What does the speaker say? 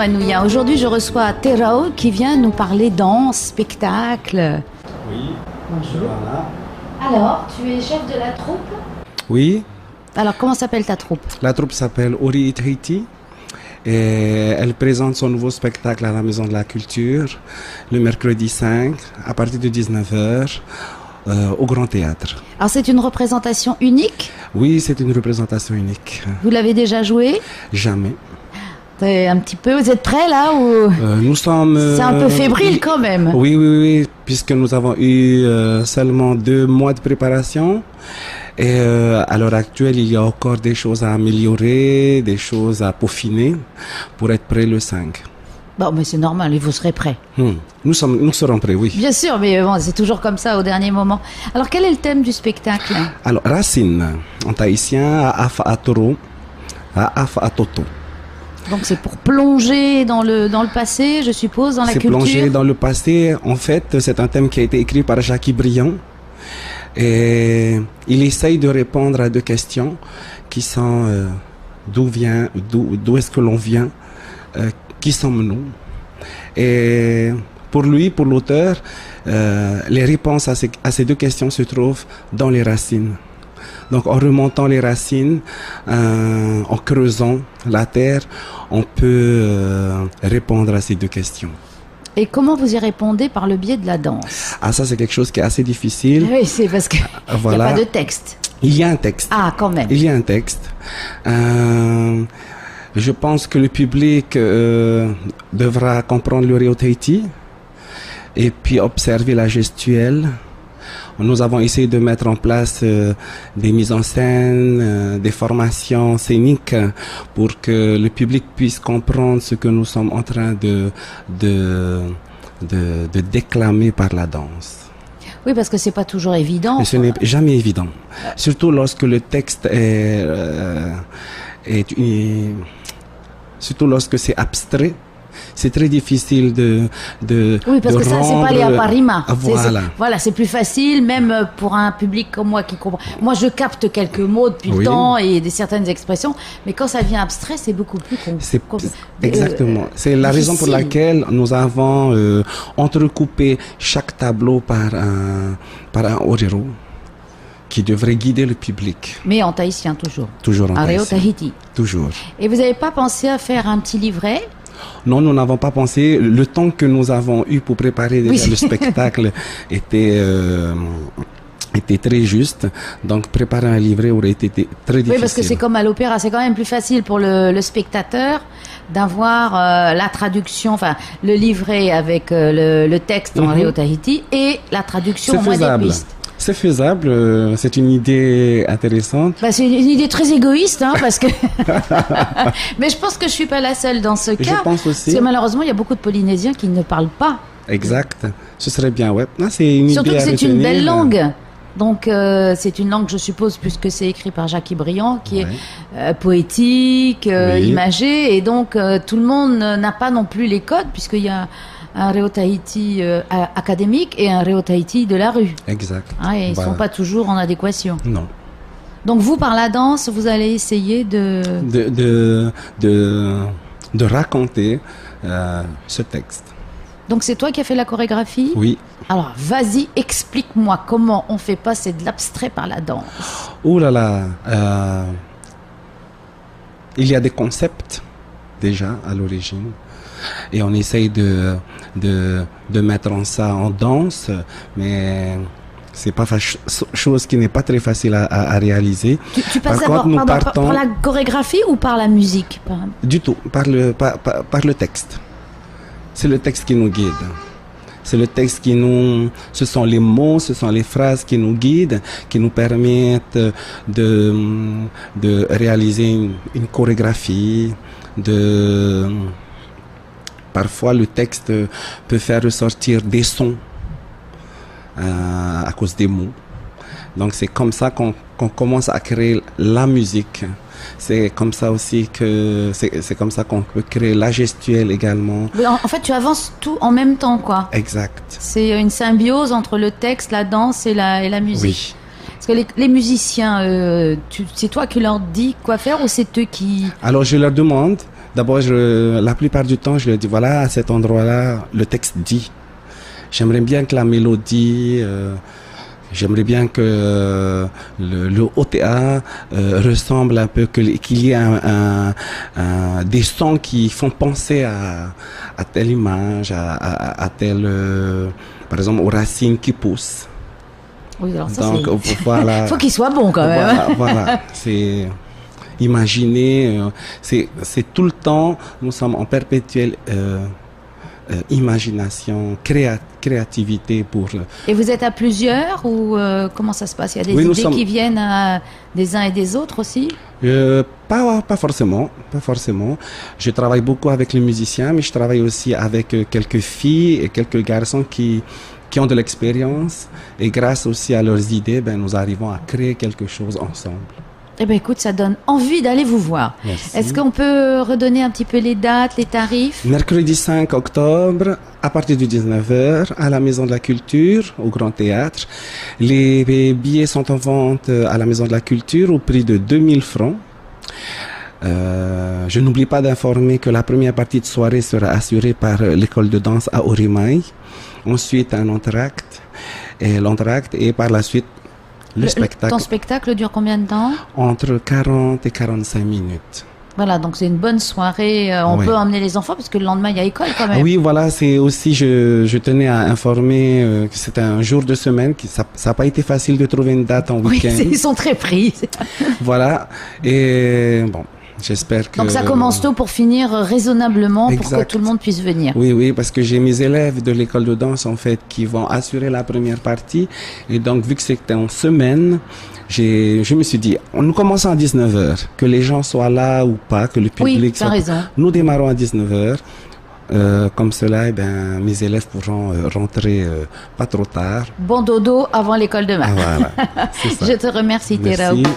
Manouya. Aujourd'hui, je reçois Terao qui vient nous parler danse, spectacle. Oui. Bonjour. Voilà. Alors, tu es chef de la troupe? Oui. Alors, comment s'appelle ta troupe? La troupe s'appelle Ori It Haiti et elle présente son nouveau spectacle à la Maison de la Culture le mercredi 5 à partir de 19h au Grand Théâtre. Alors, c'est une représentation unique? Oui, c'est une représentation unique. Vous l'avez déjà joué? Jamais. Un petit peu. Vous êtes prêts là ou... Nous sommes... C'est un peu fébrile quand même. Oui, puisque nous avons eu seulement 2 mois de préparation. Et à l'heure actuelle, il y a encore des choses à améliorer, des choses à peaufiner pour être prêt le 5. Bon, mais c'est normal, et vous serez prêts. Nous serons prêts, oui. Bien sûr, mais bon, c'est toujours comme ça au dernier moment. Alors, quel est le thème du spectacle? Alors, racine, en tahitien, Afa Atoro, Afa Atoto. Donc c'est pour plonger dans le passé, je suppose, dans la culture. C'est plonger dans le passé. En fait, c'est un thème qui a été écrit par Jackie Briand. Et il essaye de répondre à 2 questions qui sont d'où est-ce que l'on vient, qui sommes-nous. Et pour lui, pour l'auteur, les réponses à ces 2 questions se trouvent dans les racines. Donc en remontant les racines, en creusant la terre, on peut répondre à ces 2 questions. Et comment vous y répondez? Par le biais de la danse? Ah, ça c'est quelque chose qui est assez difficile. Oui, c'est parce qu'il voilà. n'y a pas de texte. Il y a un texte. Ah, quand même. Il y a un texte. Je pense que le public devra comprendre le Ori It Haiti et puis observer la gestuelle. Nous avons essayé de mettre en place des mises en scène, des formations scéniques pour que le public puisse comprendre ce que nous sommes en train de déclamer par la danse. Oui, parce que c'est pas toujours évident. Mais ce n'est jamais évident. Surtout lorsque le texte surtout lorsque c'est abstrait. C'est très difficile oui, parce que ça, c'est pas les aparima. Voilà. C'est plus facile, même pour un public comme moi qui comprend. Moi, je capte quelques mots depuis le temps et certaines expressions, mais quand ça vient abstrait, c'est beaucoup plus exactement. C'est la raison pour laquelle nous avons entrecoupé chaque tableau par un orero qui devrait guider le public. Mais en tahitien, toujours. Toujours en tahitien. Tahiti. Toujours. Et vous n'avez pas pensé à faire un petit livret? Non, nous n'avons pas pensé. Le temps que nous avons eu pour préparer le spectacle était très juste. Donc, préparer un livret aurait été très difficile. Oui, parce que c'est comme à l'opéra. C'est quand même plus facile pour le spectateur d'avoir la traduction, enfin, le livret avec le texte en Ori It Haiti et la traduction au moins des pistes. C'est faisable, c'est une idée intéressante. C'est une idée très égoïste, parce que... Mais je pense que je suis pas la seule dans ce cas. Je pense aussi. Parce que malheureusement, il y a beaucoup de Polynésiens qui ne parlent pas. Exact. Ce serait bien, ouais. C'est une Surtout idée que c'est retenir. une belle langue. Donc, c'est une langue, je suppose, puisque c'est écrit par Jackie Briand, qui est poétique, imagée. Et donc, tout le monde n'a pas non plus les codes, puisqu'il y a un Ori It Haiti académique et un Ori It Haiti de la rue. Exact. Et ils ne sont pas toujours en adéquation. Non. Donc vous, par la danse, vous allez essayer de raconter ce texte. Donc c'est toi qui as fait la chorégraphie? Oui. Alors vas-y, explique-moi comment on fait passer de l'abstrait par la danse. Oh là là, il y a des concepts déjà à l'origine. Et on essaye de mettre ça en danse, mais c'est pas chose qui n'est pas très facile à réaliser. Tu passes d'abord par la chorégraphie ou par la musique? Du tout, par le texte. C'est le texte qui nous guide. C'est le texte ce sont les mots, ce sont les phrases qui nous guident, qui nous permettent de réaliser une chorégraphie, Parfois, le texte peut faire ressortir des sons à cause des mots. Donc, c'est comme ça qu'on commence à créer la musique. C'est comme ça aussi c'est comme ça qu'on peut créer la gestuelle également. En fait, tu avances tout en même temps, quoi. Exact. C'est une symbiose entre le texte, la danse et la musique. Oui. Parce que les musiciens, c'est toi qui leur dis quoi faire ou c'est eux qui... Alors, je leur demande D'abord, la plupart du temps, je lui dis, voilà, à cet endroit-là, le texte dit. J'aimerais bien que la mélodie, j'aimerais bien que le OTA ressemble un peu, qu'il y ait des sons qui font penser à telle image, à telle, par exemple, aux racines qui poussent. Oui, alors ça, donc voilà. Faut qu'il soit bon quand même. Voilà, c'est imaginer, c'est tout le temps, nous sommes en perpétuelle imagination, créativité pour. Et vous êtes à plusieurs ou comment ça se passe? Il y a des idées qui viennent des uns et des autres aussi? Pas forcément. Je travaille beaucoup avec les musiciens, mais je travaille aussi avec quelques filles et quelques garçons qui ont de l'expérience, et grâce aussi à leurs idées, nous arrivons à créer quelque chose ensemble. Eh bien, écoute, ça donne envie d'aller vous voir. Merci. Est-ce qu'on peut redonner un petit peu les dates, les tarifs? Mercredi 5 octobre, à partir de 19h, à la Maison de la Culture, au Grand Théâtre. Les billets sont en vente à la Maison de la Culture au prix de 2000 francs. Je n'oublie pas d'informer que la première partie de soirée sera assurée par l'école de danse à Orimaï. Ensuite, un entracte et par la suite, le spectacle. Ton spectacle dure combien de temps? Entre 40 et 45 minutes. Voilà, donc c'est une bonne soirée. On peut emmener les enfants parce que le lendemain, il y a école quand même. Oui, voilà, c'est aussi, je tenais à informer que c'était un jour de semaine, ça n'a pas été facile de trouver une date en week-end. Oui, ils sont très pris. Voilà, et bon. J'espère que... Donc ça commence tôt pour finir raisonnablement, pour que tout le monde puisse venir. Oui, parce que j'ai mes élèves de l'école de danse en fait qui vont assurer la première partie, et donc vu que c'était en semaine, je me suis dit, nous commençons à 19h, que les gens soient là ou pas, que le public soit... raison. Nous démarrons à 19h. Comme cela, mes élèves pourront rentrer pas trop tard. Bon dodo avant l'école demain. Voilà, c'est ça. Je te remercie, Théraou. Merci.